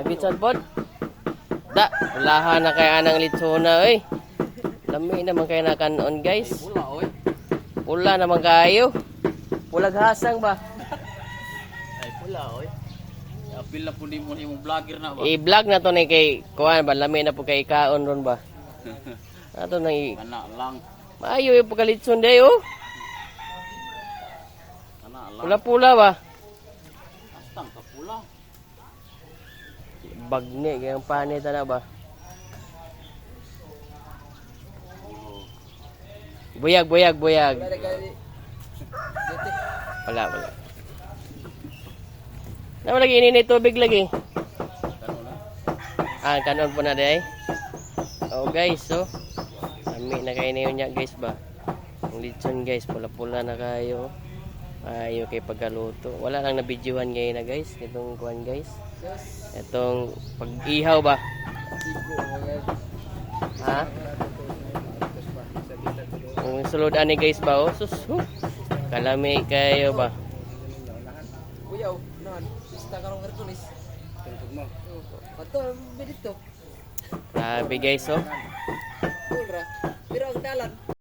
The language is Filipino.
Bitsan pod. Da, laha na kay anang litsona oy. Lami naman kay na kanon guys. Pula oy. Pula naman kayo. Pulag hasang ba? Ay pula oy. Apil na po ni mo yung vlogger na ba? I-vlog na to ni kay kuan ba lami na po kay kaon ron ba. Ato nang Kana lang. maayo yung pagalitson day oh. Kana lang. Pula-pula ba? Astang ka pula. Bagni kayang panit na ba? Buyag. Wala. Naman lagi ini tubig lagi. Kano na? Kanon po na day. Oh guys, so. Kami na kayo niya guys ba. Ang litson guys, pula-pula na kayo. Ayaw kay pagkaluto. Wala lang na-videohan ngayon na guys. Itong kuhan guys. Itong pag-ihaw ba? Ha? Ang suludan ni guys ba? Oh, sus. Kalami kayo ba? Kuyaw, non. Sista karong Hercules. Tungtog mo. Pato, medito. Grabe guys, oh. Ulra. Pero ang dalan.